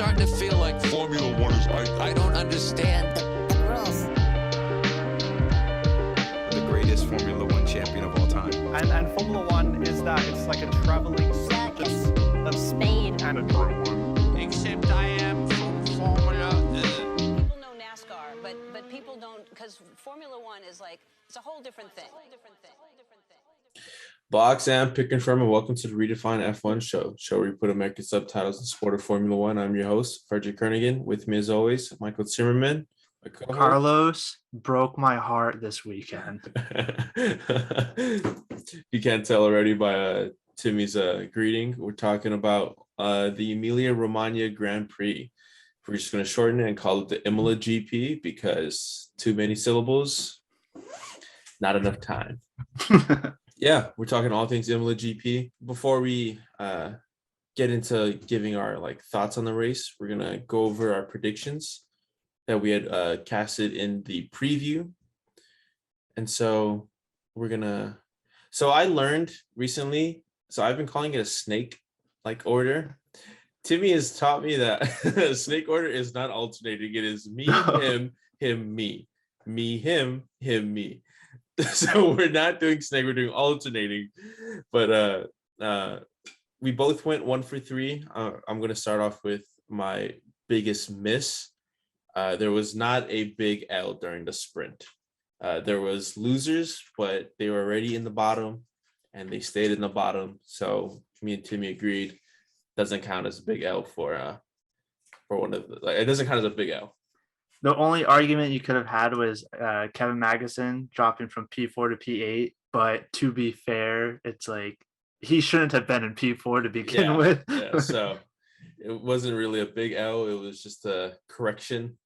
starting to feel like Formula One is I don't understand the rules. The greatest Formula One champion of all time. And Formula One is that it's like a traveling circus of Spain and adrenaline. Except I am from Formula. People know NASCAR, but people don't, because Formula One is like, it's a whole different thing. Box and pick and firm, and welcome to the Redefined F1 show where we put American subtitles in the sport of Formula One. I'm your host, Frederick Kernigan. With me as always, Michael Zimmerman. Carlos broke my heart this weekend. You can't tell already by Timmy's greeting. We're talking about the Emilia-Romagna Grand Prix. We're just going to shorten it and call it the Imola GP because too many syllables, not enough time. Yeah, we're talking all things Imola GP. Before we get into giving our thoughts on the race, we're gonna go over our predictions that we had casted in the preview. And so so I learned recently, so I've been calling it a snake order. Timmy has taught me that a snake order is not alternating. It is me, him, me, him, me. So we're not doing snake, we're doing alternating. But we both went 1 for 3. I'm going to start off with my biggest miss. There was not a big L during the sprint. There was losers, but they were already in the bottom and they stayed in the bottom. So me and Timmy agreed doesn't count as a big L for one of the, it doesn't count as a big L. The only argument you could have had was Kevin Magnussen dropping from P4 to P8. But to be fair, it's like he shouldn't have been in P4 to begin with. Yeah, so it wasn't really a big L. It was just a correction.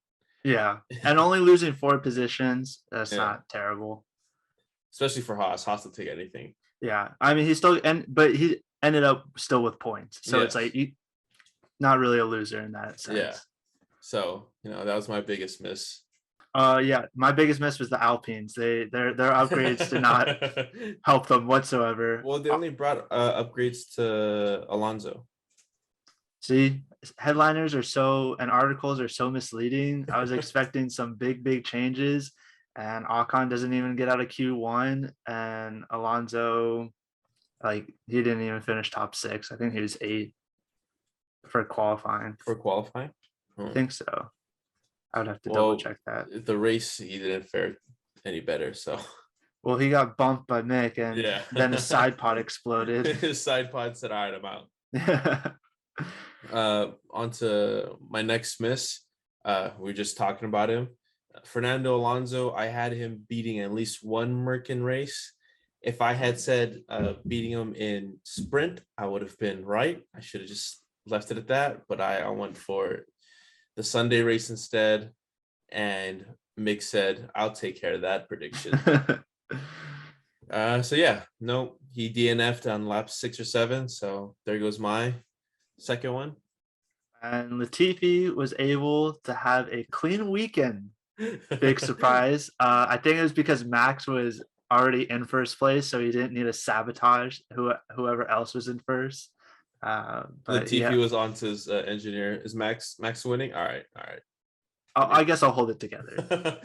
Yeah, and only losing 4 positions, that's not terrible. Especially for Haas. Haas will take anything. Yeah, I mean, but he ended up still with points. So it's like not really a loser in that sense. Yeah. So, that was my biggest miss. My biggest miss was the Alpines. Their upgrades did not help them whatsoever. Well, they only brought upgrades to Alonso. See, headliners and articles are so misleading. I was expecting some big changes, and Ocon doesn't even get out of Q1, and Alonso, he didn't even finish top 6. I think he was 8 for qualifying. I think so. I would have to double check that. The race, he didn't fare any better. So, well, he got bumped by Mick, and then his side pod exploded. His side pod said, "All right, I'm out." On to my next miss. We're just talking about him. Fernando Alonso. I had him beating at least one Merkin race. If I had said beating him in sprint, I would have been right. I should have just left it at that. But I went for the Sunday race instead, and Mick said, "I'll take care of that prediction." He DNF'd on lap 6 or 7, so there goes my second one. And Latifi was able to have a clean weekend. Big surprise. I think it was because Max was already in first place, so he didn't need to sabotage whoever else was in first. Latifi was on to his engineer. Is Max winning? All right. I guess I'll hold it together.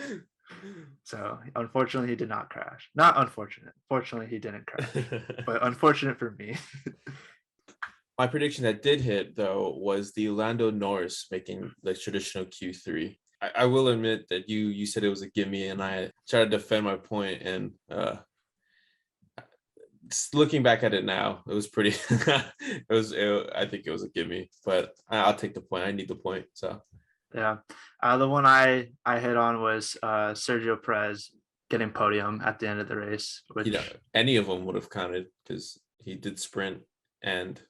So unfortunately, he did not crash. Not unfortunate. Fortunately, he didn't crash. But unfortunate for me. My prediction that did hit though was the Lando Norris making the traditional Q3. I will admit that you said it was a gimme, and I tried to defend my point, and looking back at it now, it was pretty. I think it was a gimme, but I'll take the point. I need the point. So yeah, the one I hit on was Sergio Perez getting podium at the end of the race. Which any of them would have counted because he did sprint and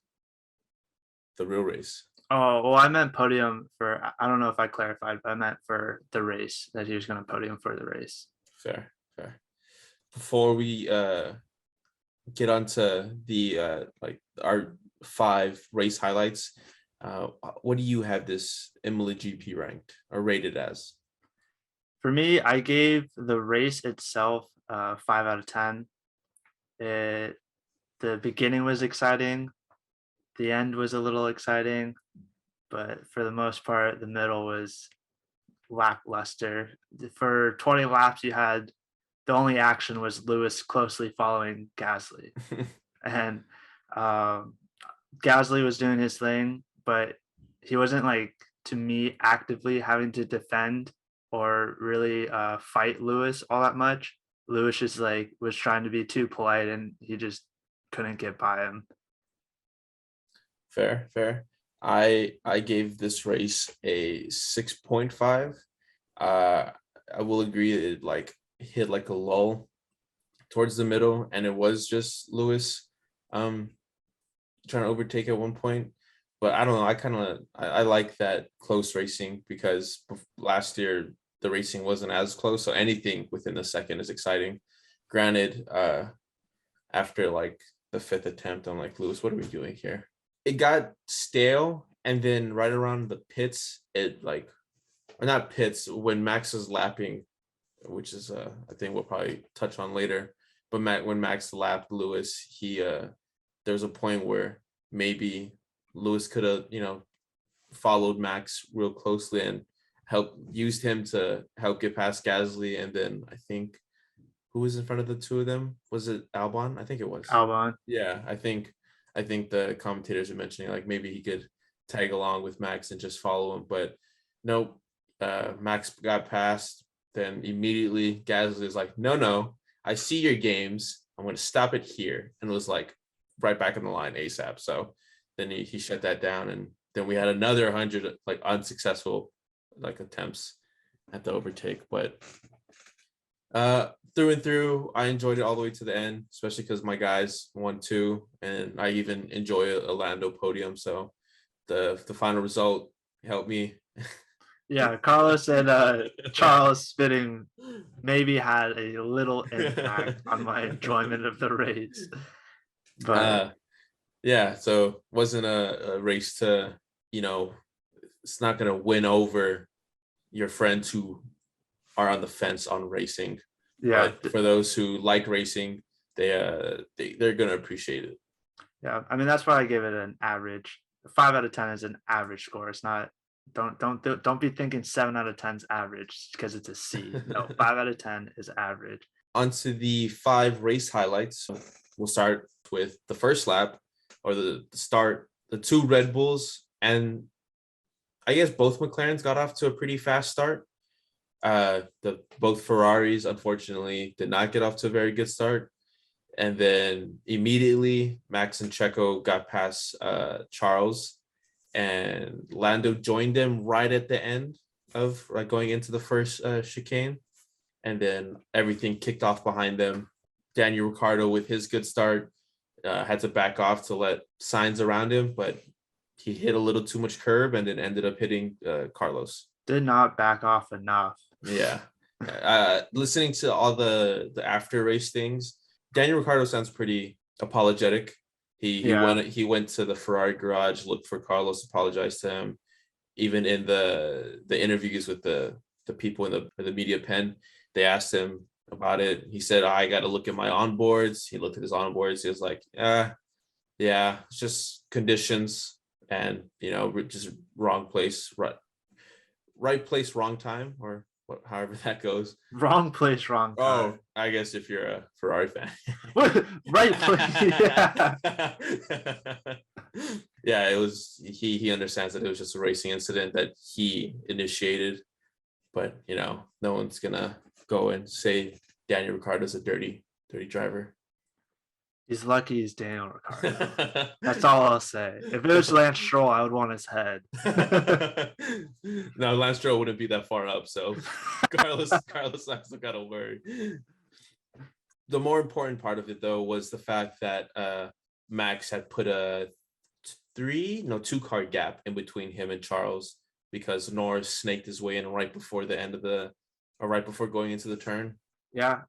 the real race. Oh well, I meant podium for. I don't know if I clarified, but I meant for the race that he was going to podium for the race. Fair. Before we get onto the our 5 race highlights, what do you have this Imola GP ranked or rated as? For me, I gave the race itself 5 out of 10. The beginning was exciting. The end was a little exciting. but for the most part, the middle was lackluster. For 20 laps, you had the only action was Lewis closely following Gasly, and um, Gasly was doing his thing, but he wasn't like to me actively having to defend or really fight Lewis all that much. Lewis just like was trying to be too polite, and he just couldn't get by him. Fair, fair. I gave this race a 6.5. I will agree it like hit like a lull towards the middle, and it was just Lewis trying to overtake at one point. But I don't know. I like that close racing because last year the racing wasn't as close, so anything within the second is exciting. Granted, after like the fifth attempt, I'm like, Lewis, what are we doing here? It got stale, and then right around the pits, it like, or not pits, when Max was lapping, which is I think we'll probably touch on later. But when Max lapped Lewis, there was a point where maybe Lewis could have, followed Max real closely and used him to help get past Gasly. And then I think who was in front of the two of them? Was it Albon? I think it was. Albon. Yeah, I think the commentators are mentioning like maybe he could tag along with Max and just follow him, but nope. Max got past. Then immediately Gasly is like, no, I see your games. I'm going to stop it here, and it was like right back in the line ASAP. So then he shut that down, and then we had another 100 like unsuccessful like attempts at the overtake. But through and through, I enjoyed it all the way to the end, especially because my guys won too, and I even enjoy a Lando podium. So the final result helped me. Yeah, Carlos and Charles spitting maybe had a little impact on my enjoyment of the race. But yeah, so wasn't a race to, it's not going to win over your friends who are on the fence on racing. yeah, But for those who like racing, they're going to appreciate it. yeah. I mean, that's why I give it an average. 5 out of 10 is an average score. It's not. Don't be thinking 7 out of 10 is average because it's a C. No, 5 out of 10 is average. On to the 5 race highlights. We'll start with the first lap, or the start. The 2 Red Bulls and I guess both McLarens got off to a pretty fast start. Both Ferraris unfortunately did not get off to a very good start, and then immediately Max and Checo got past Charles, and Lando joined them right at the end of like going into the first chicane, and then everything kicked off behind them. Daniel Ricciardo with his good start had to back off to let Sainz around him, but he hit a little too much curb and then ended up hitting Carlos. Did not back off enough. Yeah. Listening to all the after race things, Daniel Ricciardo sounds pretty apologetic. He went to the Ferrari garage, looked for Carlos, apologized to him. Even in the interviews with the people in the media pen, they asked him about it. He said, I got to look at my onboards. He looked at his onboards. He was like, yeah, it's just conditions and, just wrong place, right place, wrong time, or however that goes. Wrong place, wrong time. Oh, I guess if you're a Ferrari fan. Right place. Yeah. Yeah, it was, he understands that it was just a racing incident that he initiated, but no one's gonna go and say Daniel Ricciardo's a dirty driver. He's lucky he's Daniel Ricciardo. That's all I'll say. If it was Lance Stroll, I would want his head. No, Lance Stroll wouldn't be that far up, so Carlos still gotta worry. The more important part of it, though, was the fact that Max had put a 2-car gap in between him and Charles, because Norris snaked his way in right before right before going into the turn. Yeah,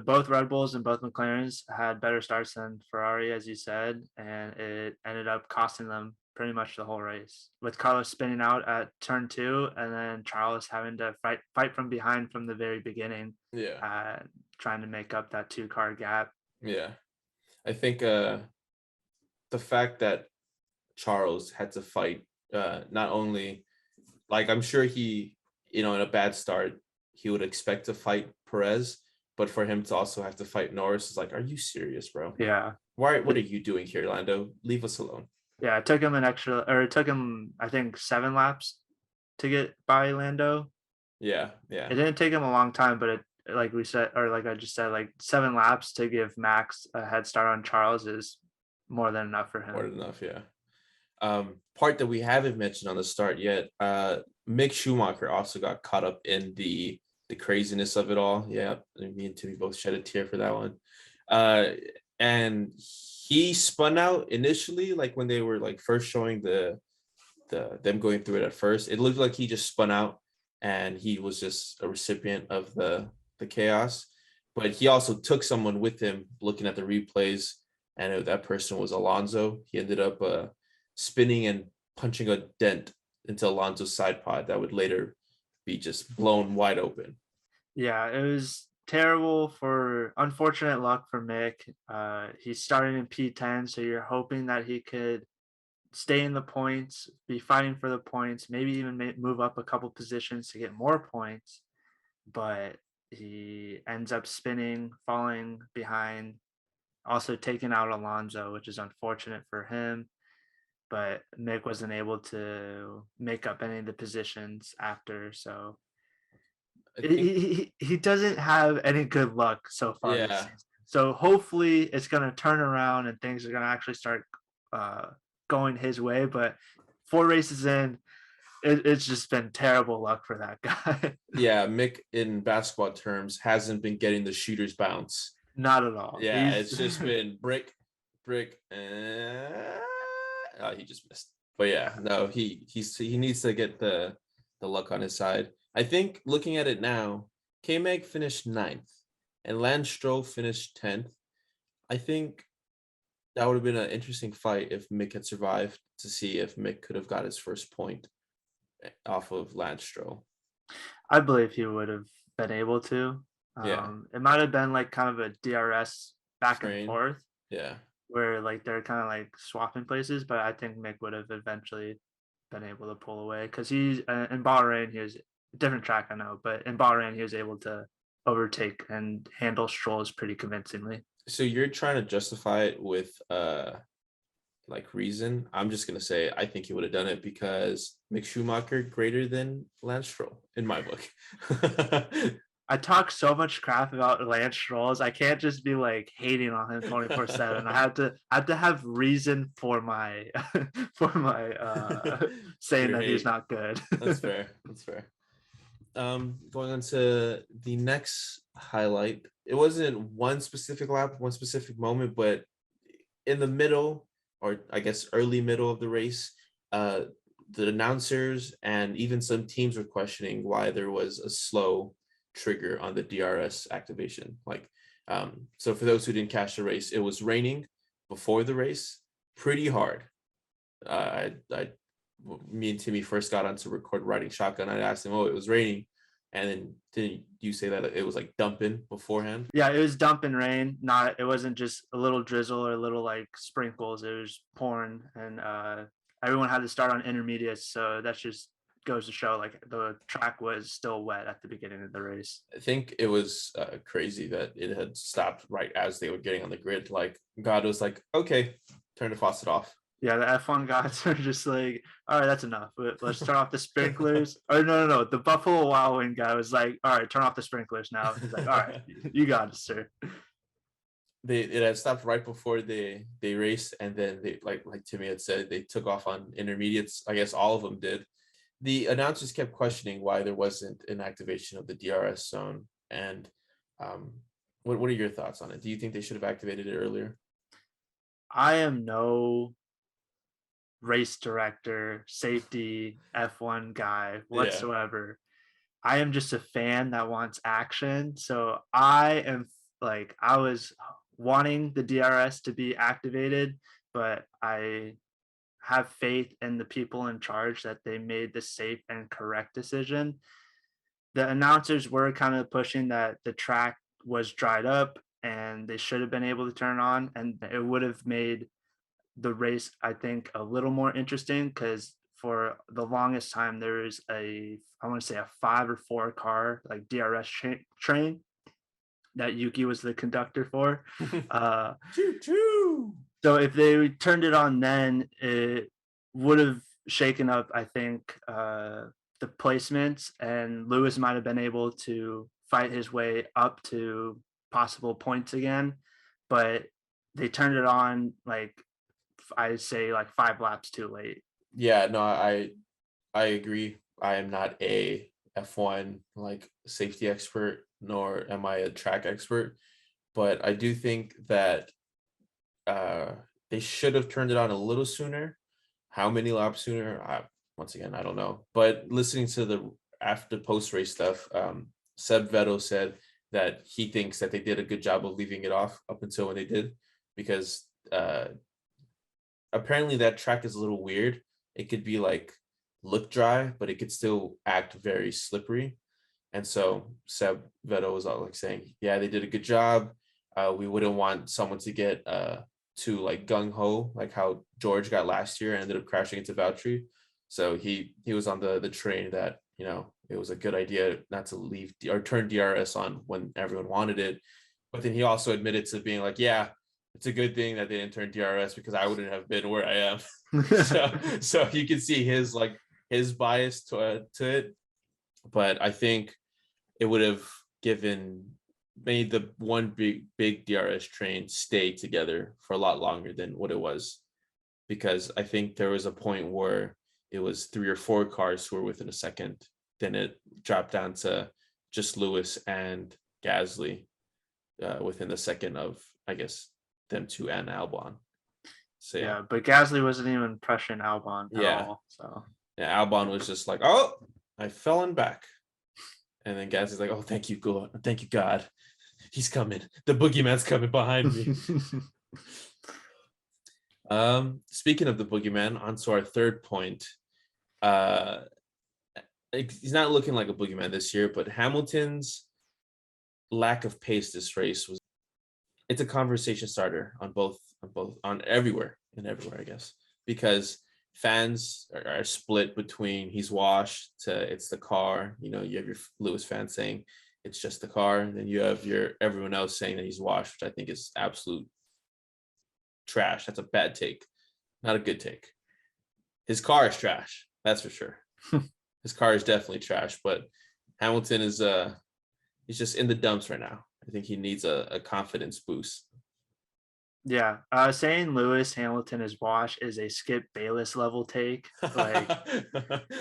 both Red Bulls and both McLarens had better starts than Ferrari, as you said, and it ended up costing them pretty much the whole race, with Carlos spinning out at turn 2 and then Charles having to fight from behind from the very beginning. Yeah, trying to make up that 2-car gap. Yeah, I think the fact that Charles had to fight Not only, like, I'm sure he, in a bad start, he would expect to fight Perez, but for him to also have to fight Norris is like, are you serious, bro? Yeah. Why? What are you doing here, Lando? Leave us alone. Yeah, it took him it took him, I think, 7 laps to get by Lando. Yeah, It yeah, didn't take him a long time, but like we said, or like I just said, like 7 laps to give Max a head start on Charles is more than enough for more him. than enough. Yeah. Part that we haven't mentioned on the start yet. Mick Schumacher also got caught up in the craziness of it all. Yeah, me and Timmy both shed a tear for that one. And he spun out initially, like when they were like first showing them going through it at first. It looked like he just spun out, and he was just a recipient of the chaos. But he also took someone with him, looking at the replays, and that person was Alonso. He ended up spinning and punching a dent into Alonso's side pod that would later be just blown wide open. Yeah, it was terrible, for unfortunate luck for Mick. He's starting in P10, so you're hoping that he could stay in the points, be fighting for the points, maybe even move up a couple positions to get more points. But he ends up spinning, falling behind, also taking out Alonso, which is unfortunate for him. But Mick wasn't able to make up any of the positions after, so he doesn't have any good luck so far this season. So hopefully it's going to turn around and things are going to actually start going his way. But 4 races in, it's just been terrible luck for that guy. Yeah, Mick in basketball terms hasn't been getting the shooter's bounce. Not at all. Yeah, it's just been brick, and he just missed. But yeah, no, he needs to get the luck on his side. I think looking at it now, K-Mag finished 9th and Lance Stroll finished 10th. I think that would have been an interesting fight if Mick had survived, to see if Mick could have got his first point off of Lance Stroll. I believe he would have been able to. It might have been like kind of a DRS back and forth. Yeah. Where like they're kind of like swapping places, but I think Mick would have eventually been able to pull away, because he's in Bahrain, he was a different track, I know, but in Bahrain he was able to overtake and handle Strolls pretty convincingly. So you're trying to justify it with like reason. I'm just gonna say I think he would have done it because Mick Schumacher greater than Lance Stroll in my book. I talk so much crap about Lance Strolls. I can't just be like hating on him 24/7. I have to have reason for my saying that he's not good. That's fair. That's fair. Going on to the next highlight. It wasn't one specific lap, one specific moment, but in the middle, or I guess early middle of the race, the announcers and even some teams were questioning why there was a slow trigger on the DRS activation. Like, so for those who didn't catch the race, it was raining before the race pretty hard. Me and Timmy first got on to record riding shotgun. I asked him, "Oh, it was raining," and then didn't you say that it was like dumping beforehand? Yeah, it was dumping rain. It wasn't just a little drizzle or a little like sprinkles. It was pouring, and everyone had to start on intermediates. So that just goes to show like the track was still wet at the beginning of the race. I think it was crazy that it had stopped right as they were getting on the grid. Like God was like, "Okay, turn the faucet off." Yeah, the F1 guys are just like, all right, that's enough. Let's turn off the sprinklers. Or no. The Buffalo Wild Wing guy was like, all right, turn off the sprinklers now. He's like, all right, you got it, sir. It had stopped right before they raced, and then they like Timmy had said, they took off on intermediates. I guess all of them did. The announcers kept questioning why there wasn't an activation of the DRS zone. And what are your thoughts on it? Do you think they should have activated it earlier? I am no race director, safety, F1 guy whatsoever. Yeah. I am just a fan that wants action. So I was wanting the DRS to be activated, but I have faith in the people in charge that they made the safe and correct decision. The announcers were kind of pushing that the track was dried up and they should have been able to turn on, and it would have made the race, I think, a little more interesting, because for the longest time there was I want to say a 5 or 4 car like DRS train that Yuki was the conductor for. Choo choo. So if they turned it on then, it would have shaken up, I think, the placements, and Lewis might have been able to fight his way up to possible points again. But they turned it on like I'd say like 5 laps too late. Yeah, no, I agree. I am not a F1 like safety expert, nor am I a track expert, but I do think that they should have turned it on a little sooner. How many laps sooner? Once again, I don't know. But listening to the after post race stuff, Seb Vettel said that he thinks that they did a good job of leaving it off up until when they did, because apparently that track is a little weird. It could be like look dry, but it could still act very slippery. And so Seb Vettel was all like saying, yeah, they did a good job. We wouldn't want someone to get too like gung-ho, like how George got last year and ended up crashing into Valtteri. So he was on the train that, you know, it was a good idea not to leave or turn DRS on when everyone wanted it. But then he also admitted to being like, yeah, it's a good thing that they didn't turn DRS because I wouldn't have been where I am. so you can see his bias to it. But I think it would have made the one big DRS train stay together for a lot longer than what it was, because I think there was a point where it was 3 or 4 cars who were within a second. Then it dropped down to just Lewis and Gasly within the second of, I guess, them two and Albon. So Yeah, but Gasly wasn't even pressuring Albon at all. So yeah, Albon was just like, oh, I fell in back. And then Gasly's like, oh, thank you, God. He's coming. The boogeyman's coming behind me. Speaking of the boogeyman, on to our third point. He's not looking like a boogeyman this year, but Hamilton's lack of pace this race it's a conversation starter on everywhere, I guess, because fans are split between he's washed to it's the car. You know, you have your Lewis fans saying it's just the car, and then you have everyone else saying that he's washed, which I think is absolute trash. That's a bad take, not a good take. His car is trash, that's for sure. His car is definitely trash, but Hamilton is he's just in the dumps right now. I think he needs a confidence boost. Yeah, saying Lewis Hamilton is washed is a Skip Bayless level take. Like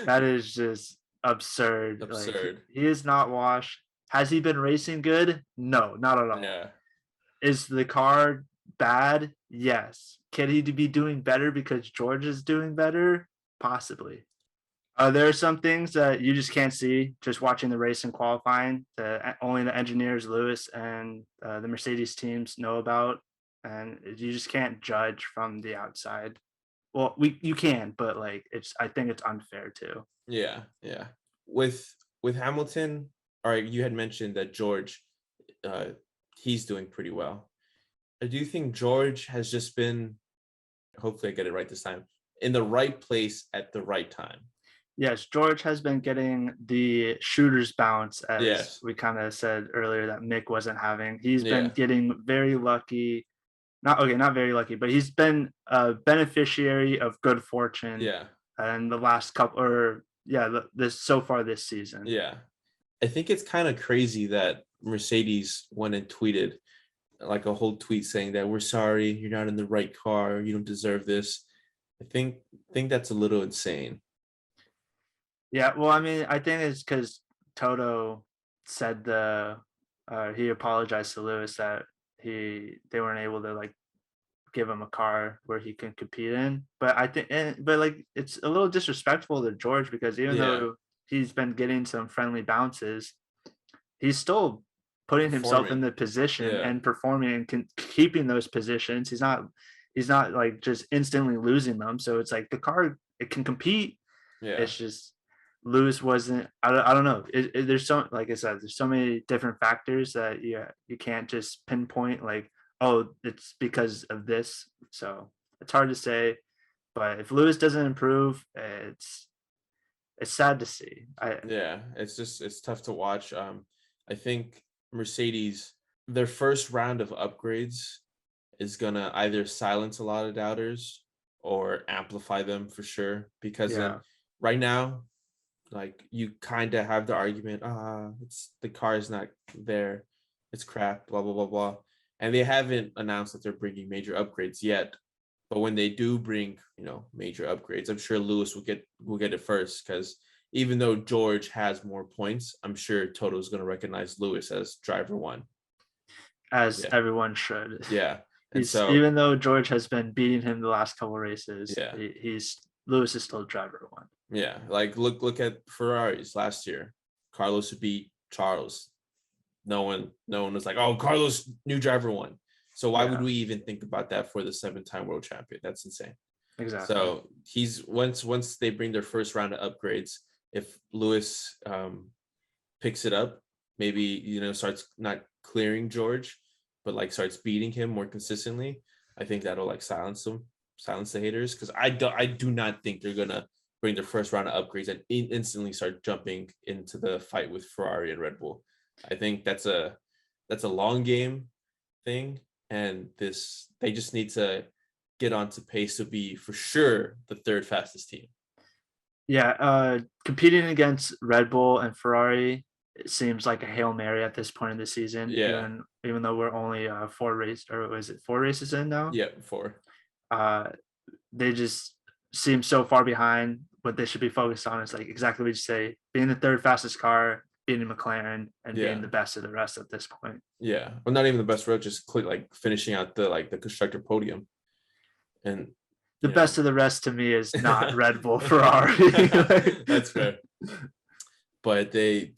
that is just absurd. Absurd. Like, he is not washed. Has he been racing good? No, not at all. Yeah. Is the car bad? Yes. Can he be doing better because George is doing better? Possibly. There are some things that you just can't see just watching the race and qualifying that only the engineers, Lewis, and the Mercedes teams know about. And you just can't judge from the outside. Well, you can, but like I think it's unfair too. Yeah. With Hamilton, all right, you had mentioned that George, he's doing pretty well. I do think George has just been, hopefully I get it right this time, in the right place at the right time. Yes, George has been getting the shooter's bounce, as we kind of said earlier that Mick wasn't having. He's been getting very lucky. Not very lucky, but he's been a beneficiary of good fortune. Yeah. And the last couple, this season. Yeah. I think it's kind of crazy that Mercedes went and tweeted like a whole tweet saying that we're sorry, you're not in the right car, you don't deserve this. I think that's a little insane. Yeah, well, I mean, I think it's because Toto said he apologized to Lewis that they weren't able to like give him a car where he can compete in. But I think, but like it's a little disrespectful to George because even though he's been getting some friendly bounces, he's still putting himself in the position and performing and keeping those positions. He's not like just instantly losing them. So it's like the car, it can compete. Yeah. It's just Lewis wasn't. I don't know. There's so, like I said, there's so many different factors that you can't just pinpoint like, oh, it's because of this. So it's hard to say, But if Lewis doesn't improve, it's sad to see. Yeah, it's tough to watch. I think Mercedes, their first round of upgrades is gonna either silence a lot of doubters or amplify them for sure. Because then right now, like you kind of have the argument, it's the car is not there, it's crap, blah blah blah blah, and they haven't announced that they're bringing major upgrades yet. But when they do bring, major upgrades, I'm sure Lewis will get it first, because even though George has more points, I'm sure Toto's going to recognize Lewis as driver one. As everyone should. Yeah. And so even though George has been beating him the last couple races, yeah, Lewis is still driver one. Yeah, like look at Ferraris last year. Carlos beat Charles. No one was like, oh, Carlos, new driver one. So why would we even think about that for the 7-time world champion? That's insane. Exactly. So he's once they bring their first round of upgrades, if Lewis picks it up, maybe starts not clearing George, but like starts beating him more consistently, I think that'll like silence the haters, because I do not think they're gonna bring their first round of upgrades and instantly start jumping into the fight with Ferrari and Red Bull. I think that's a long game thing, and they just need to get onto pace to be for sure the third fastest team. Yeah, competing against Red Bull and Ferrari, it seems like a Hail Mary at this point in the season. Yeah. Even though we're only 4 races in now? Yeah, 4. They just seem so far behind. What they should be focused on is like exactly what you say, being the third fastest car, beating McLaren, and being the best of the rest at this point. Yeah, well, not even the best road, just like finishing out the constructor podium. And the best of the rest to me is not Red Bull, Ferrari. That's fair. But they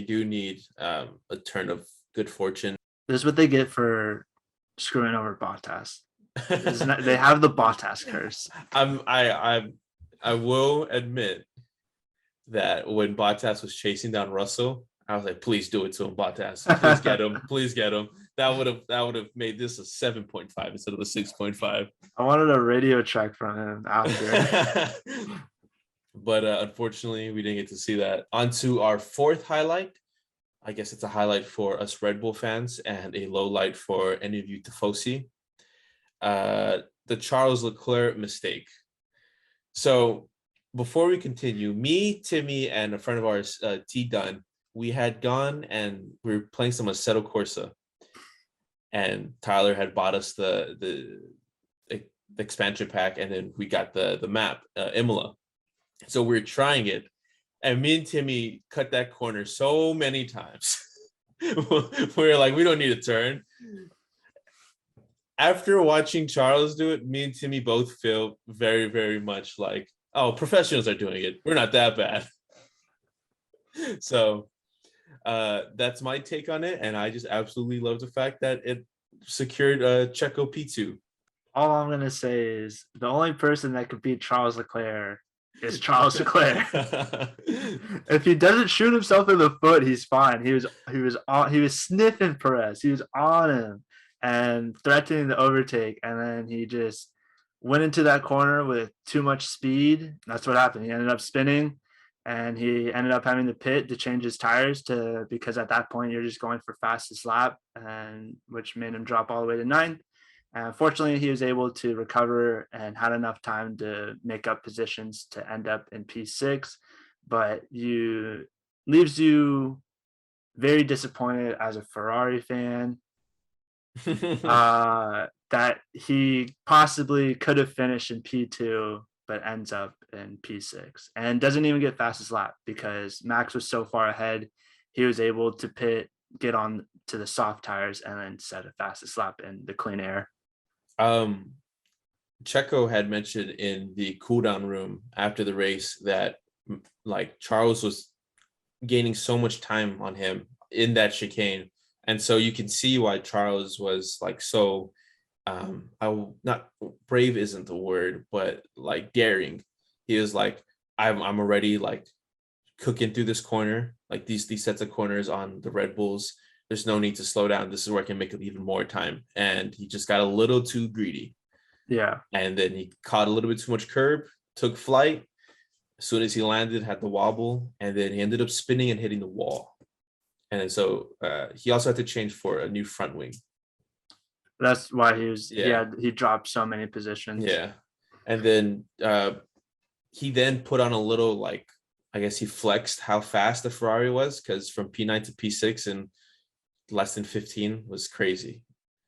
do need a turn of good fortune. This is what they get for screwing over Bottas. They have the Bottas curse. I will admit that when Bottas was chasing down Russell, I was like, please do it to him, Bottas. Please get him. Please get him. That would have made this a 7.5 instead of a 6.5. I wanted a radio check from him after. But unfortunately, we didn't get to see that. On to our fourth highlight. I guess it's a highlight for us Red Bull fans and a low light for any of you Tifosi. The Charles Leclerc mistake. So before we continue, me, Timmy, and a friend of ours, T Dunn, we had gone and we were playing some Assetto Corsa, and Tyler had bought us the expansion pack, and then we got the map, Imola. So we were trying it, and me and Timmy cut that corner so many times. We were like, we don't need a turn. After watching Charles do it, me and Timmy both feel very, very much like, oh, professionals are doing it. We're not that bad. So that's my take on it. And I just absolutely love the fact that it secured Checo P2. All I'm going to say is the only person that could beat Charles Leclerc is Charles Leclerc. If he doesn't shoot himself in the foot, he's fine. He was sniffing Perez. He was on him and threatening the overtake, and then he just went into that corner with too much speed. That's what happened. He ended up spinning, and he ended up having to pit to change his tires because at that point you're just going for fastest lap, and which made him drop all the way to 9th. And fortunately, he was able to recover and had enough time to make up positions to end up in P6, but leaves you very disappointed as a Ferrari fan. That he possibly could have finished in P2 but ends up in P6 and doesn't even get fastest lap because Max was so far ahead. He was able to pit, get on to the soft tires, and then set a fastest lap in the clean air. Checo had mentioned in the cooldown room after the race that like Charles was gaining so much time on him in that chicane. And so you can see why Charles was like so, not brave isn't the word, but like daring. He was like, I'm already like cooking through this corner, like these sets of corners on the Red Bulls. There's no need to slow down. This is where I can make it even more time. And he just got a little too greedy. Yeah. and then he caught a little bit too much curb, took flight. As soon as he landed, had the wobble, and then he ended up spinning and hitting the wall. And then so he also had to change for a new front wing. That's why Yeah. he dropped so many positions. Yeah. And then he then put on a little, like, I guess he flexed how fast the Ferrari was, because from P9 to P6 in less than 15 was crazy.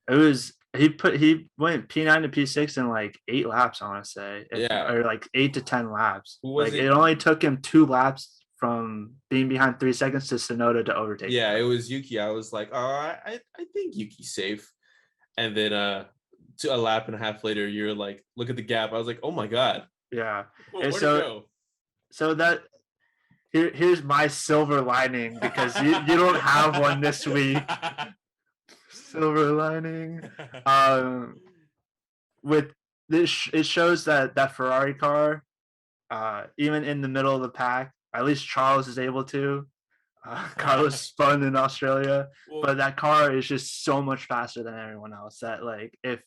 It was he went P9 to P6 in like 8 laps, I want to say. Yeah. Or like 8 to 10 laps. Who was Like it? it only took him 2 laps from being behind 3 seconds to Sonoda to overtake. Yeah, it was Yuki. I was like, oh, I think Yuki's safe. And then to a lap and a half later, you're like, look at the gap. I was like, oh my God. Yeah. Where'd it so go? so that here's my silver lining, because you don't have one this week. Silver lining. With this, it shows that Ferrari car, even in the middle of the pack, at least Charles is able to. Carlos spun in Australia, Well, but that car is just so much faster than everyone else that, like, if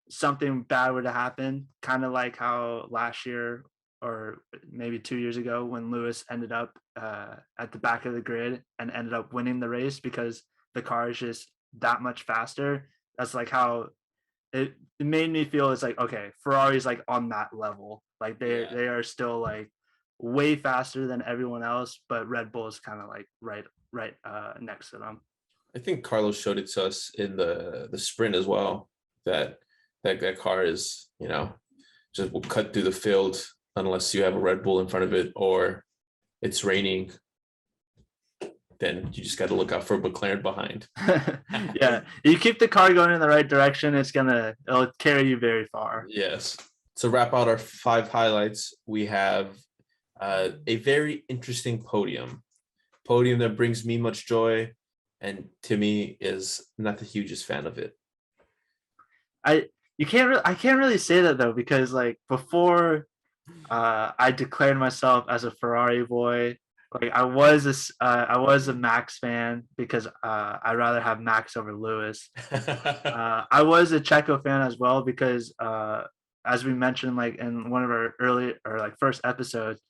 something bad were to happen, kind of like how last year or maybe 2 years ago when Lewis ended up at the back of the grid and ended up winning the race because the car is just that much faster. That's like how it made me feel. It's like, okay, Ferrari's like on that level. Like they are still like way faster than everyone else, but Red Bull is kind of like right next to them. I think Carlos showed it to us in the sprint as well, that car is, just will cut through the field unless you have a Red Bull in front of it or it's raining. Then you just got to look out for a McLaren behind. Yeah, you keep the car going in the right direction, it'll carry you very far. Yes. To wrap out our 5 highlights, we have a very interesting podium that brings me much joy, and Timmy is not the hugest fan of it. I can't really say that though, because like before I declared myself as a Ferrari boy. Like I was a Max fan because I'd rather have Max over Lewis. I was a Checo fan as well because as we mentioned, like in one of our early or like first episodes,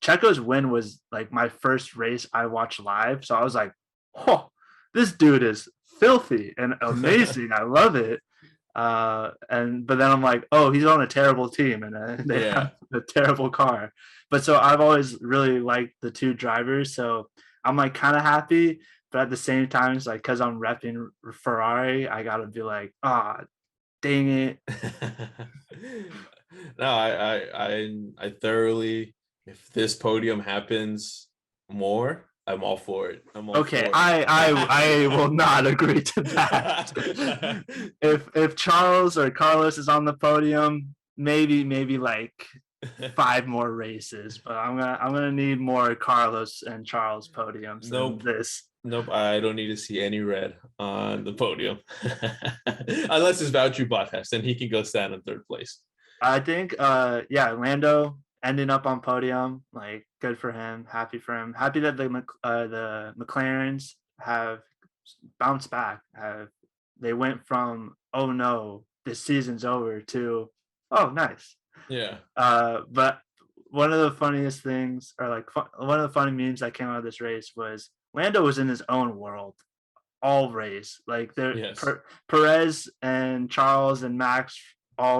Checo's win was like my first race I watched live. So I was like, oh, this dude is filthy and amazing. I love it. But then I'm like, oh, he's on a terrible team and they have a terrible car. But so I've always really liked the two drivers. So I'm like kind of happy, but at the same time, it's like, cause I'm repping Ferrari, I gotta be like, dang it. No, I thoroughly, if this podium happens more, I'm all for it. Okay, I will not agree to that. If Charles or Carlos is on the podium, maybe like 5 more races, but I'm gonna need more Carlos and Charles podiums than this. Nope, I don't need to see any red on the podium. Unless it's Valtteri Bottas, then he can go stand in 3rd place. I think Lando ending up on podium, like good for him, happy for him, happy that the McLarens have bounced back. They went from, oh no, this season's over, to, oh nice. Yeah. But one of the funniest things, or like one of the funny memes that came out of this race was Lando was in his own world all race. Like Perez and Charles and Max,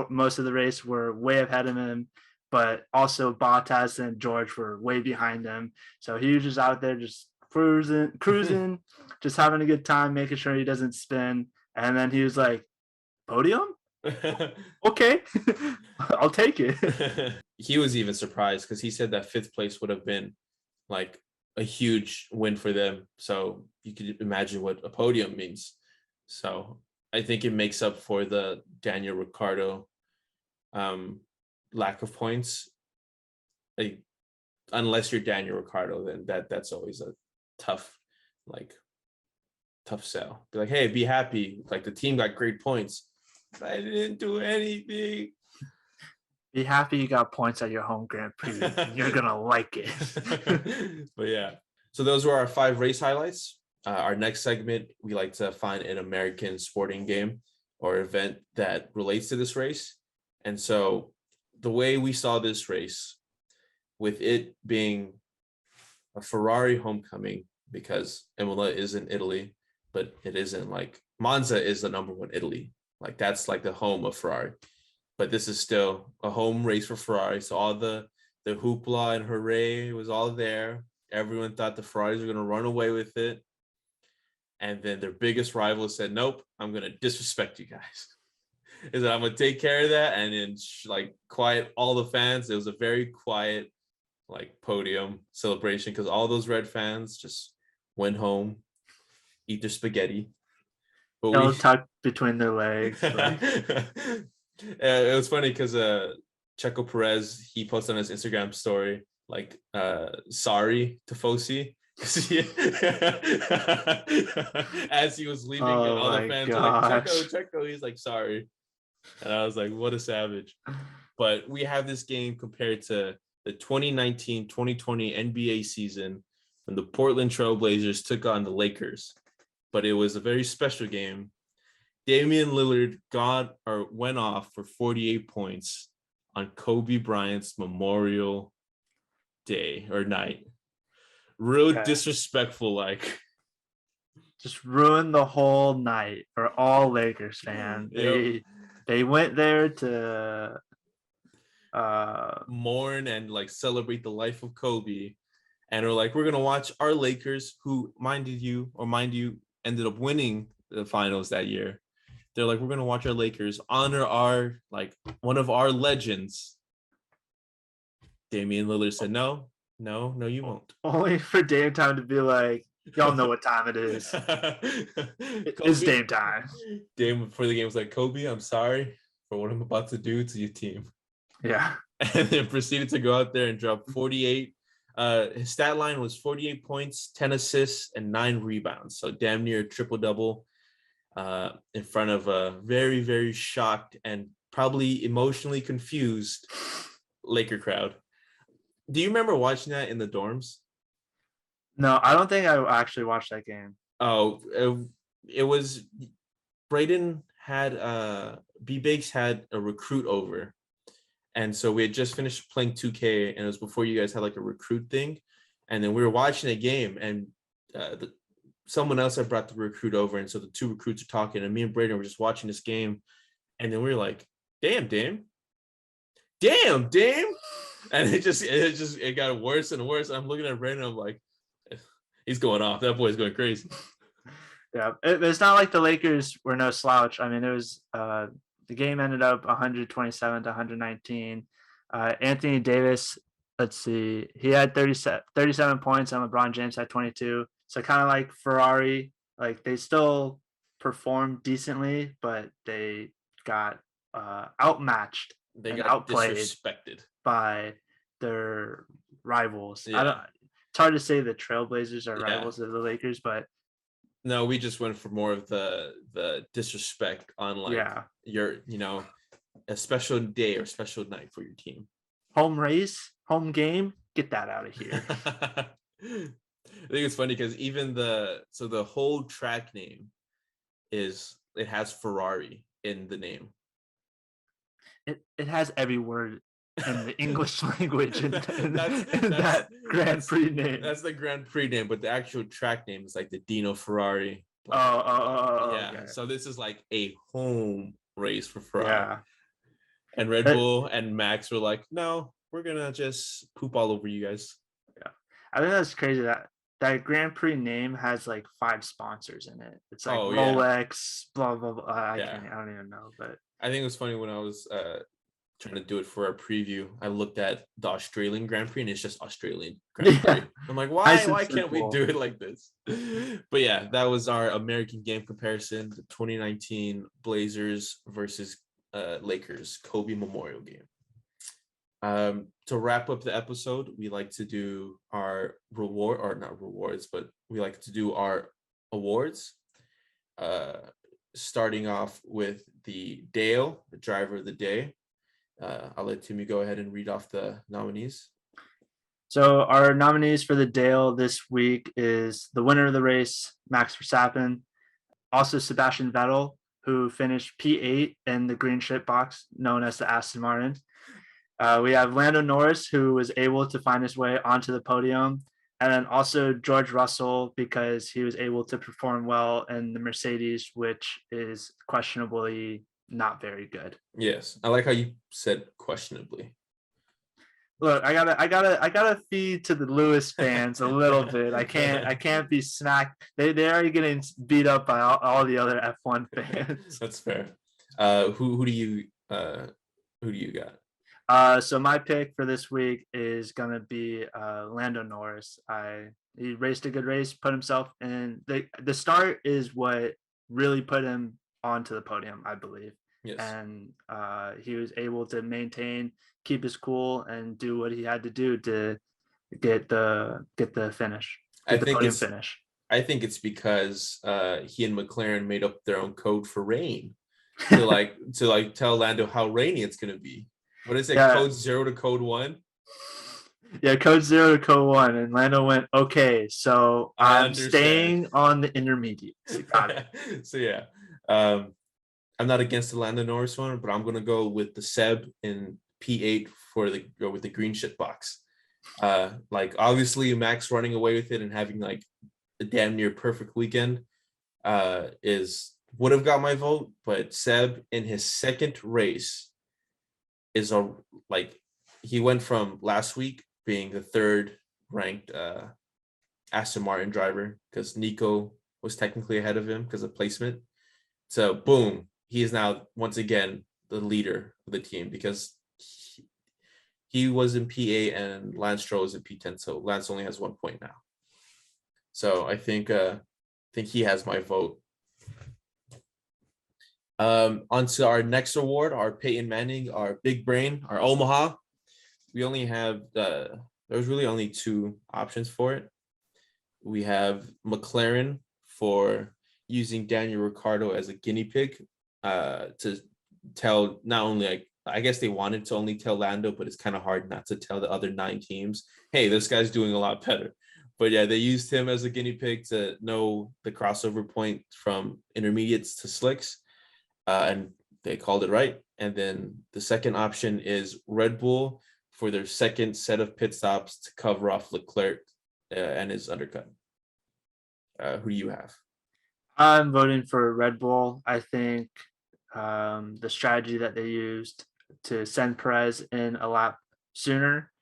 most of the race were way ahead of him, but also Bottas and George were way behind him. So he was just out there just cruising, just having a good time, making sure he doesn't spin. And then he was like, podium? Okay, I'll take it. He was even surprised because he said that 5th place would have been like a huge win for them. So you could imagine what a podium means. So I think it makes up for the Daniel Ricciardo lack of points. Like, unless you're Daniel Ricciardo, then that's always a tough sell. Be like, hey, be happy. Like the team got great points. I didn't do anything. Be happy you got points at your home Grand Prix. You're gonna like it. But yeah, so those were our 5 race highlights. Our next segment, we like to find an American sporting game or event that relates to this race, And so the way we saw this race, with it being a Ferrari homecoming, because Imola is in Italy, but it isn't like Monza is the number one Italy. Like that's like the home of Ferrari. But this is still a home race for Ferrari. So all the hoopla and hooray was all there. Everyone thought the Ferraris were going to run away with it. And then their biggest rival said, nope, I'm going to disrespect you guys. Is that I'm going to take care of that. And then like quiet all the fans. It was a very quiet like podium celebration because all those red fans just went home, eat their spaghetti. But No tuck between their legs. It was funny because Checo Perez, he posted on his Instagram story like sorry to Fosi. As he was leaving, and all the fans were like, Checo, he's like, sorry. And I was like, what a savage. But we have this game compared to the 2019-2020 NBA season when the Portland Trail Blazers took on the Lakers. But it was a very special game. Damian Lillard went off for 48 points on Kobe Bryant's Memorial Day or night. Real disrespectful, like. Just ruined the whole night for all Lakers fans. They went there to mourn and like celebrate the life of Kobe, and we're like, we're gonna watch our Lakers, who mind you ended up winning the finals that year. They're like, we're gonna watch our Lakers honor our like one of our legends. Damian Lillard said, no, you won't. Only for Dame time to be like, y'all know what time it is. It's Dame time. Dame before the game was like, Kobe, I'm sorry for what I'm about to do to your team. Yeah. And then proceeded to go out there and drop 48. His stat line was 48 points, 10 assists, and 9 rebounds. So damn near triple-double in front of a very, very shocked and probably emotionally confused Laker crowd. Do you remember watching that in the dorms? No, I don't think I actually watched that game. Oh, it was Braden had B-Bakes had a recruit over. And so we had just finished playing 2K, and it was before you guys had like a recruit thing. And then we were watching a game, and someone else had brought the recruit over. And so the two recruits are talking, and me and Braden were just watching this game. And then we were like, damn, Dame. And it got worse and worse. I'm looking at Braden, I'm like, he's going off. That boy's going crazy. Yeah, it's not like the Lakers were no slouch. I mean, it was the game ended up 127 to 119. Anthony Davis, let's see, he had 37 points, and LeBron James had 22. So kind of like Ferrari, like they still performed decently, but they got outmatched. They and got outplayed disrespected by their rivals. Yeah. It's hard to say the Trailblazers are rivals of the Lakers, but no, we just went for more of the disrespect on like your, a special day or special night for your team. Home race, home game, get that out of here. I think it's funny because even the whole track name it has Ferrari in the name. It has every word in the English language in that Grand Prix name. That's the Grand Prix name, but the actual track name is like the Dino Ferrari. Yeah. Okay. So this is like a home race for Ferrari. Yeah. And Red Bull and Max were like, no, we're gonna just poop all over you guys. Yeah. I think that's crazy that Grand Prix name has like 5 sponsors in it. It's like Rolex, blah blah blah. I don't even know, but I think it was funny when I was trying to do it for our preview. I looked at the Australian Grand Prix and it's just Australian Grand Prix. I'm like, why can't we do it like this? But yeah, that was our American game comparison, the 2019 Blazers versus Lakers Kobe Memorial game. To wrap up the episode, we like to do our we like to do our awards. Starting off with the Dale, the driver of the day. I'll let Timmy go ahead and read off the nominees. So our nominees for the Dale this week is the winner of the race, Max Verstappen, also Sebastian Vettel, who finished P8 in the green ship box known as the Aston Martin. We have Lando Norris, who was able to find his way onto the podium. And then also George Russell, because he was able to perform well in the Mercedes, which is questionably not very good. Yes, I like how you said questionably. Look, I gotta feed to the Lewis fans a little bit. I can't be smacked. They're already getting beat up by all the other F1 fans. That's fair. Who do you got? So my pick for this week is gonna be Lando Norris. He raced a good race, put himself in the start is what really put him onto the podium, I believe. Yes. And he was able to maintain, keep his cool, and do what he had to do to get the finish. I think podium it's finish. I think it's because he and McLaren made up their own code for rain to tell Lando how rainy it's gonna be. What is it? Yeah. Code 0 to code 1? Yeah, code 0 to code 1. And Lando went, okay, so I I'm understand. staying on the intermediates. Got it. So yeah. I'm not against the Lando Norris one, but I'm gonna go with the Seb in P8 with the green shit box. Like obviously Max running away with it and having like a damn near perfect weekend would have got my vote, but Seb in his second race is he went from last week being the third ranked Aston Martin driver because Nico was technically ahead of him because of placement. So boom, he is now once again the leader of the team because he was in P8 and Lance Stroll is in P10. So Lance only has 1 point now. So I think he has my vote. On to our next award, our Peyton Manning, our big brain, our Omaha. We only have there's really only 2 options for it. We have McLaren for using Daniel Ricciardo as a guinea pig to tell not only I guess they wanted to only tell Lando, but it's kind of hard not to tell the other 9 teams, hey, this guy's doing a lot better. But yeah, they used him as a guinea pig to know the crossover point from intermediates to slicks. And they called it right. And then the second option is Red Bull for their second set of pit stops to cover off Leclerc and his undercut. Who do you have? I'm voting for Red Bull. I think the strategy that they used to send Perez in a lap sooner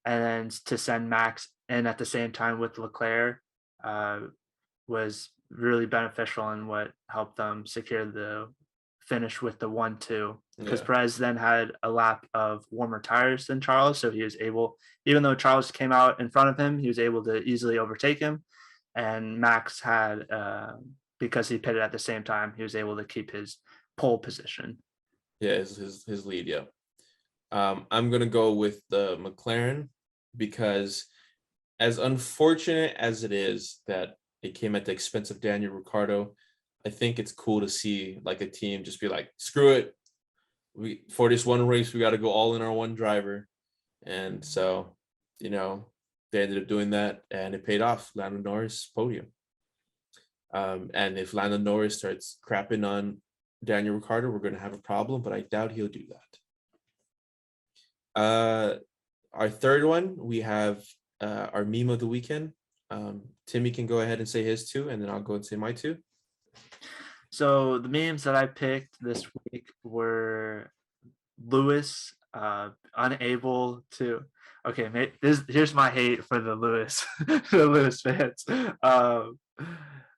and then to send Max in at the same time with Leclerc was really beneficial and what helped them secure the finish with the 1-2 because Perez then had a lap of warmer tires than Charles, so he was able, even though Charles came out in front of him, he was able to easily overtake him, and Max had because he pitted at the same time, he was able to keep his pole position. Yeah, his lead. Yeah, I'm gonna go with the McLaren because as unfortunate as it is that it came at the expense of Daniel Ricciardo, I think it's cool to see like a team just be like, screw it. For this one race, we got to go all in our one driver. And so, they ended up doing that and it paid off. Lando Norris podium. And if Lando Norris starts crapping on Daniel Ricciardo, we're going to have a problem, but I doubt he'll do that. Our third one, we have our meme of the weekend. Timmy can go ahead and say his 2, and then I'll go and say my 2. So the memes that I picked this week were Lewis unable to. Okay, here's my hate for the Lewis, the Lewis fans.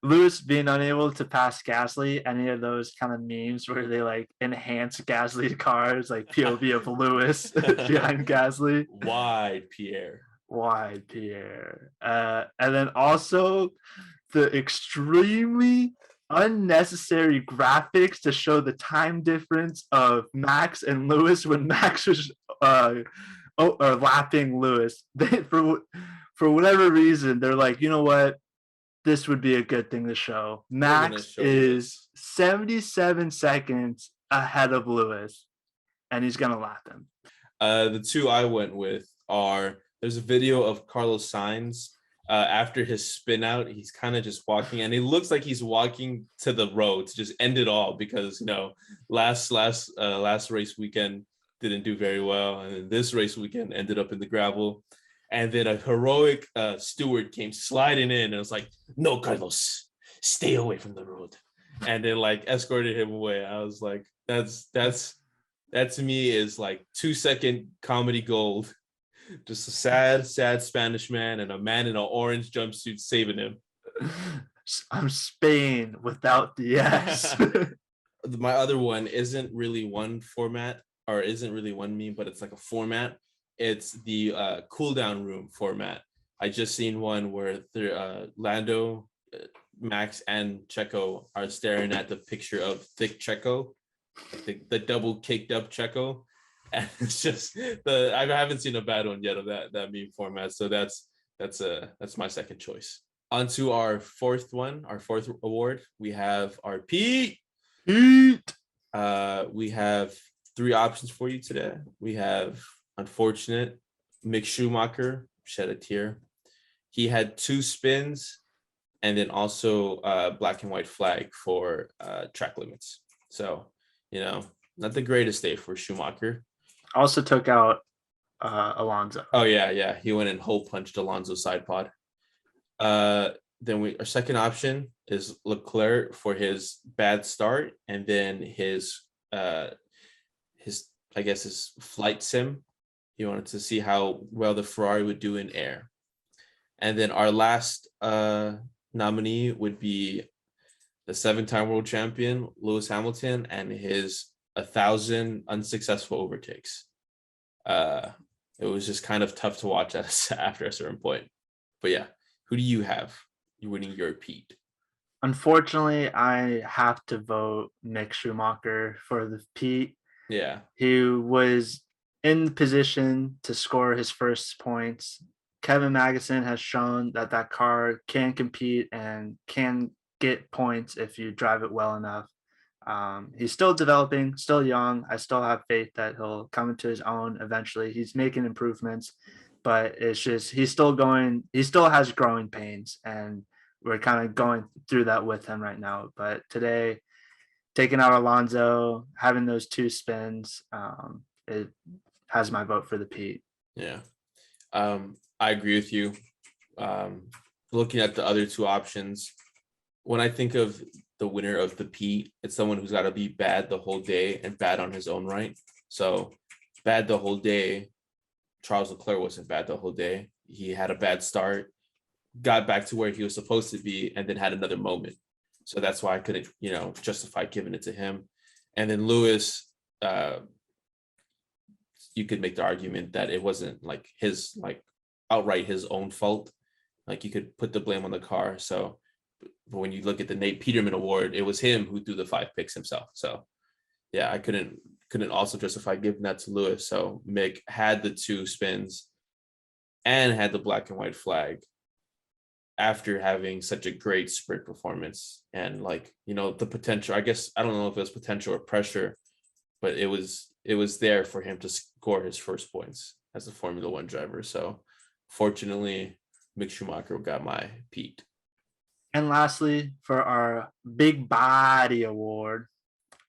Lewis being unable to pass Gasly, any of those kind of memes where they like enhance Gasly cars, like POV of Lewis behind Gasly. Wide Pierre. And then also the extremely unnecessary graphics to show the time difference of Max and Lewis when Max was lapping Lewis. For whatever reason, they're like, you know what? This would be a good thing to show. Max is 77 seconds ahead of Lewis, and he's going to lap him. The 2 I went with are, there's a video of Carlos Sainz after his spin out, he's kind of just walking, and it looks like he's walking to the road to just end it all because last race weekend didn't do very well, and then this race weekend ended up in the gravel, and then a heroic steward came sliding in and was like, "No, Carlos, stay away from the road," and then like escorted him away. I was like, that to me is like 2-second comedy gold. Just a sad Spanish man and a man in an orange jumpsuit saving him. I'm Spain without the S. My other one isn't really one format or isn't really one meme, but it's like a format. It's the cool down room format. I just seen one where Lando, Max, and Checo are staring at the picture of thick Checo, the double caked up Checo. And it's just I haven't seen a bad one yet of that meme format. So that's my second choice. On to our fourth award. We have our Pete. We have 3 options for you today. We have unfortunate Mick Schumacher shed a tear. He had 2 spins and then also black and white flag for track limits. So, not the greatest day for Schumacher. Also took out Alonso. Oh yeah. He went and hole punched Alonso's side pod. Then our second option is Leclerc for his bad start, and then his flight sim. He wanted to see how well the Ferrari would do in air. And then our last nominee would be the 7-time world champion Lewis Hamilton and his 1,000 unsuccessful overtakes. It was just kind of tough to watch after a certain point. But yeah, who do you have? You're winning your Pete. Unfortunately, I have to vote Mick Schumacher for the Pete. Yeah. He was in position to score his first points. Kevin Magnussen has shown that car can compete and can get points if you drive it well enough. He's still developing, still young. I still have faith that he'll come into his own eventually. He's making improvements, but it's just he still has growing pains, and we're kind of going through that with him right now. But today, taking out Alonso, having those 2 spins, it has my vote for the Pete. Yeah. I agree with you. Looking at the other 2 options, when I think of the winner of the Pete, it's someone who's got to be bad the whole day and bad on his own right. So bad the whole day, Charles Leclerc wasn't bad the whole day. He had a bad start, got back to where he was supposed to be, and then had another moment. So that's why I couldn't, justify giving it to him. And then Lewis, you could make the argument that it wasn't like his, outright his own fault. Like you could put the blame on the car. So but when you look at the Nate Peterman Award, it was him who threw the 5 picks himself. So yeah, I couldn't also justify giving that to Lewis. So Mick had the 2 spins and had the black and white flag after having such a great sprint performance. And the potential, I guess, I don't know if it was potential or pressure, but it was there for him to score his first points as a Formula One driver. So fortunately, Mick Schumacher got my Pete. And lastly, for our Big Body Award,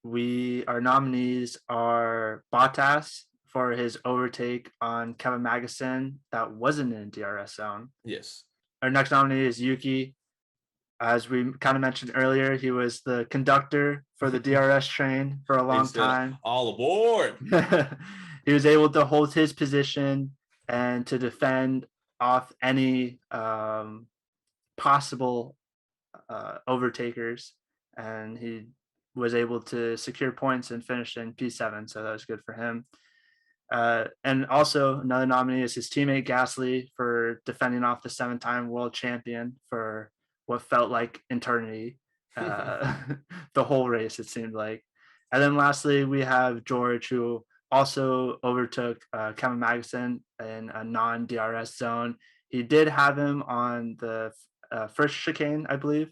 our nominees are Bottas for his overtake on Kevin Magnussen that wasn't in DRS zone. Yes. Our next nominee is Yuki. As we kind of mentioned earlier, he was the conductor for the DRS train for a long time. All aboard. He was able to hold his position and to defend off any possible overtakers, and he was able to secure points and finish in P7, so that was good for him. And also another nominee is his teammate Gasly for defending off the 7-time world champion for what felt like eternity, the whole race it seemed like. And then lastly we have George, who also overtook Kevin Magnussen in a non-DRS zone. He did have him on the first chicane, I believe.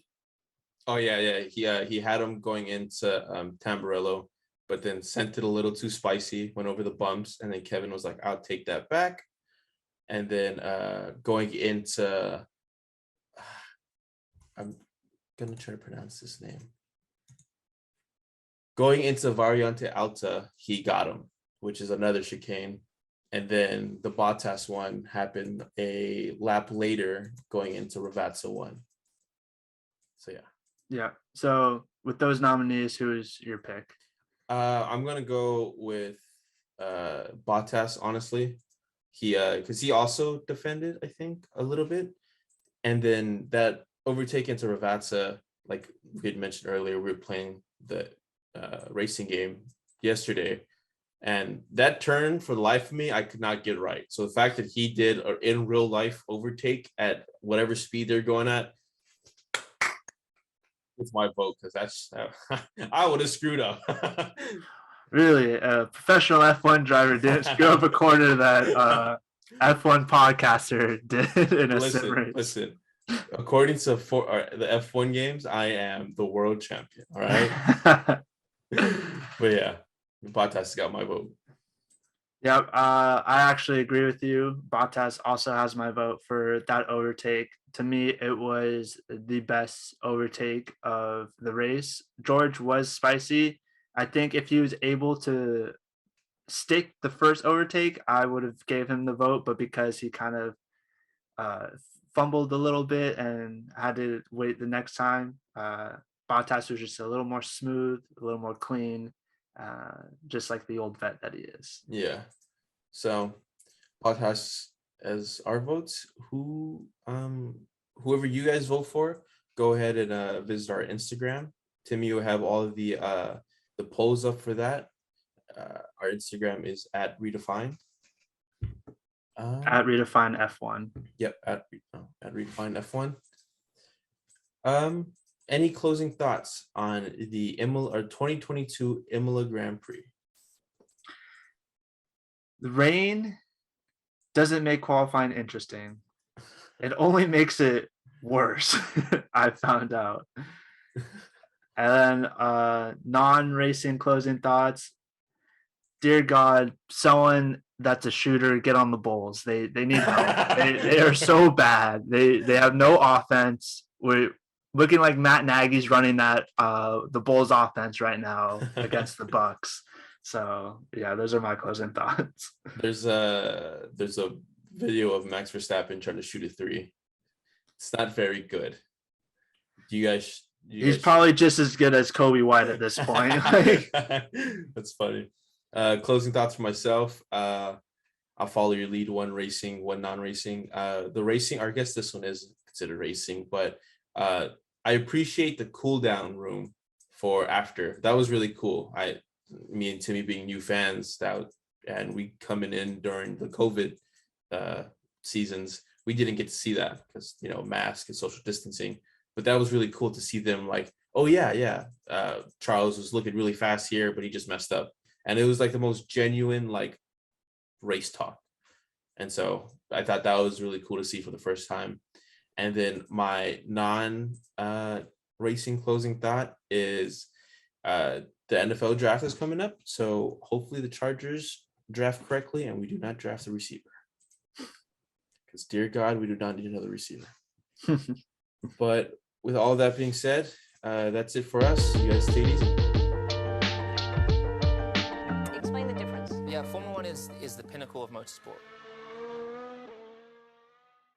Oh yeah. He had him going into Tamburello, but then sent it a little too spicy, went over the bumps, and then Kevin was like, I'll take that back. And then going into I'm gonna try to pronounce this name. Going into Variante Alta, he got him, which is another chicane. And then the Bottas one happened a lap later going into Ravazza one. So yeah. Yeah. So with those nominees, who's your pick? I'm gonna go with Bottas, honestly. He because he also defended, I think, a little bit. And then that overtake into Ravazza, like we had mentioned earlier, we were playing the racing game yesterday. And that turn, for the life of me, I could not get right. So the fact that he did an in real life overtake at whatever speed they're going at, it's my vote, because that's I would have screwed up. Really, a professional F1 driver didn't screw up according to that F1 podcaster did in a sim race. Listen. According to the F1 games, I am the world champion. All right. But yeah, Bottas got my vote. Yep, I actually agree with you. Bottas also has my vote for that overtake. To me, it was the best overtake of the race. George was spicy. I think if he was able to stick the first overtake, I would have gave him the vote. But because he kind of fumbled a little bit and had to wait the next time, Bottas was just a little more smooth, a little more clean. Just like the old vet that he is. Yeah. So Bottas as our votes. Whoever you guys vote for, go ahead and visit our Instagram. Timmy will have all of the polls up for that. Our Instagram is at REDEFINED. At REDEFINED F1. Yep, at REDEFINED F1. Any closing thoughts on the Imola or 2022 Imola Grand Prix? The rain doesn't make qualifying interesting. It only makes it worse. I found out. And then non-racing closing thoughts. Dear God, someone that's a shooter, get on the Bulls. They need help. they are so bad. They have no offense. We're looking like Matt Nagy's running that the Bulls offense right now against the Bucks. So yeah, those are my closing thoughts. There's a video of Max Verstappen trying to shoot a three. It's not very good. He's probably just as good as Kobe White at this point. That's funny. Closing thoughts for myself. I'll follow your lead. One racing, one non-racing. The racing, I guess this one is considered racing, but I appreciate the cool down room for after. That was really cool. Me and Timmy being new fans, and we coming in during the COVID seasons, we didn't get to see that because mask and social distancing. But that was really cool to see them like, oh yeah, Charles was looking really fast here, but he just messed up, and it was like the most genuine like race talk. And so I thought that was really cool to see for the first time. And then my non-racing closing thought is the NFL draft is coming up. So hopefully the Chargers draft correctly and we do not draft the receiver. Because dear God, we do not need another receiver. But with all that being said, that's it for us. You guys stay easy. Explain the difference. Yeah, Formula One is the pinnacle of motorsport.